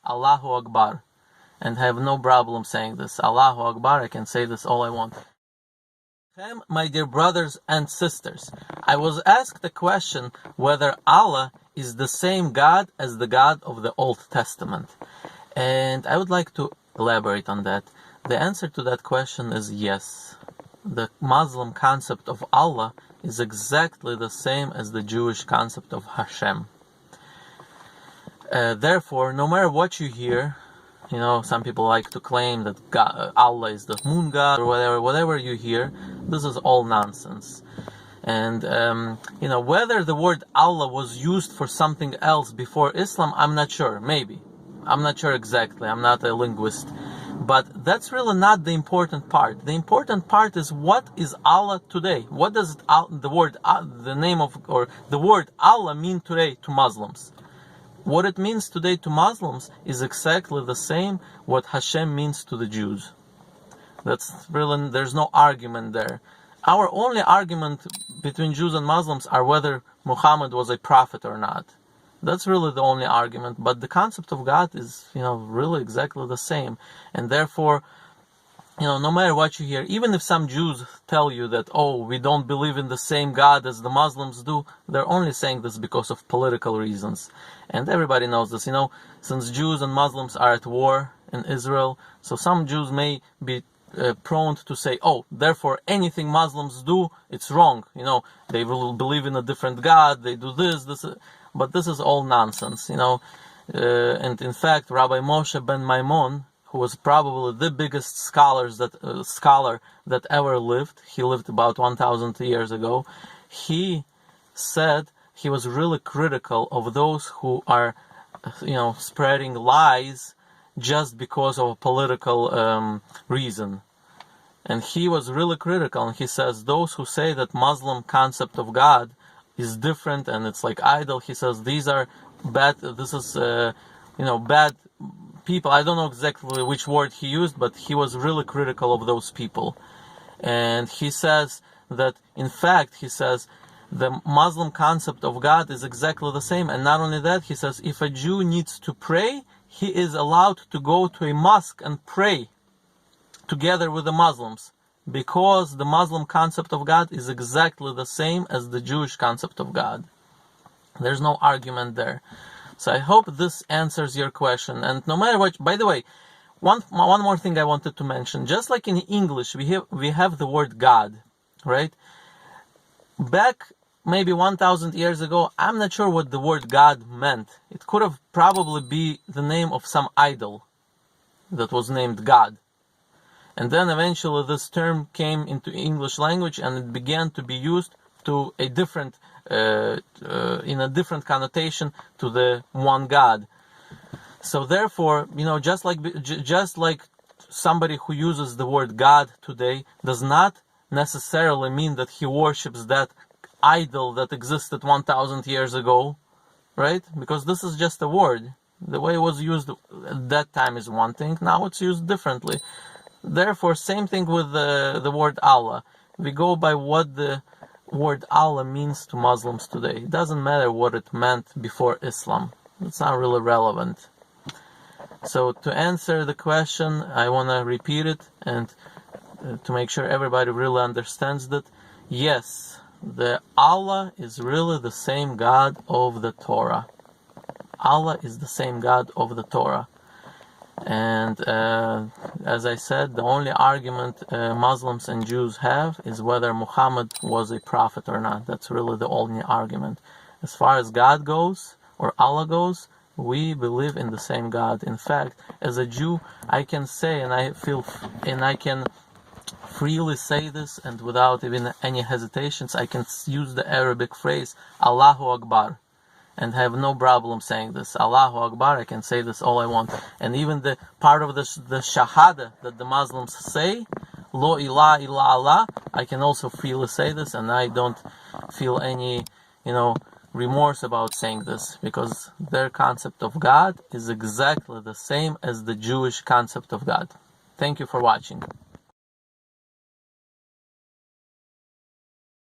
Allahu Akbar, and have no problem saying this. Allahu Akbar, I can say this all I want. My dear brothers and sisters, I was asked the question whether Allah is the same God as the God of the Old Testament. And I would like to elaborate on that. The answer to that question is yes. The Muslim concept of Allah is exactly the same as the Jewish concept of Hashem. Therefore, no matter what you hear, some people like to claim that Allah is the moon god or whatever you hear, this is all nonsense. And, whether the word Allah was used for something else before Islam, I'm not sure. Maybe. I'm not sure exactly. I'm not a linguist. But that's really not the important part. The important part is, what is Allah today? What does the word Allah mean today to Muslims? What it means today to Muslims is exactly the same what Hashem means to the Jews. There's no argument there. Our only argument between Jews and Muslims are whether Muhammad was a prophet or not. That's really the only argument. But the concept of God is, really exactly the same. And therefore, no matter what you hear, even if some Jews tell you that, we don't believe in the same God as the Muslims do, they're only saying this because of political reasons. And everybody knows this, since Jews and Muslims are at war in Israel, so some Jews may be prone to say, therefore anything Muslims do, it's wrong. They will believe in a different God, they do this, but this is all nonsense, And in fact, Rabbi Moshe ben Maimon, who was probably the biggest scholar that ever lived. He lived about 1,000 years ago. He said he was really critical of those who are, spreading lies just because of a political reason. And he was really critical. And he says those who say that Muslim concept of God is different and it's like idol, he says these are bad. This is bad people. I don't know exactly which word he used, but he was really critical of those people. And he says that, in fact, the Muslim concept of God is exactly the same. And not only that, he says if a Jew needs to pray, he is allowed to go to a mosque and pray together with the Muslims, because the Muslim concept of God is exactly the same as the Jewish concept of God. There's no argument there. So I hope this answers your question. And no matter what, by the way, one more thing I wanted to mention. Just like in English, we have the word God, right? Back maybe 1,000 years ago, I'm not sure what the word God meant. It could have probably be the name of some idol that was named God. And then eventually this term came into English language and it began to be used to a different in a different connotation to the one God. So therefore, just like somebody who uses the word God today does not necessarily mean that he worships that idol that existed 1,000 years ago, right? Because this is just a word. The way it was used at that time is one thing, now it's used differently. Therefore, same thing with the word Allah. We go by what the word Allah means to Muslims today. It doesn't matter what it meant before Islam. It's not really relevant. So to answer the question, I want to repeat it and to make sure everybody really understands that. Yes, the Allah is really the same God of the Torah. Allah is the same God of the Torah. And as I said, the only argument Muslims and Jews have is whether Muhammad was a prophet or not. That's really the only argument. As far as God goes, or Allah goes, we believe in the same God. In fact, as a Jew, I can say, and I can freely say this, and without even any hesitations, I can use the Arabic phrase Allahu Akbar, and have no problem saying this. Allahu Akbar, I can say this all I want. And even the part of the Shahada that the Muslims say, Lo ilaha illa Allah, I can also freely say this, and I don't feel any, remorse about saying this, because their concept of God is exactly the same as the Jewish concept of God. Thank you for watching.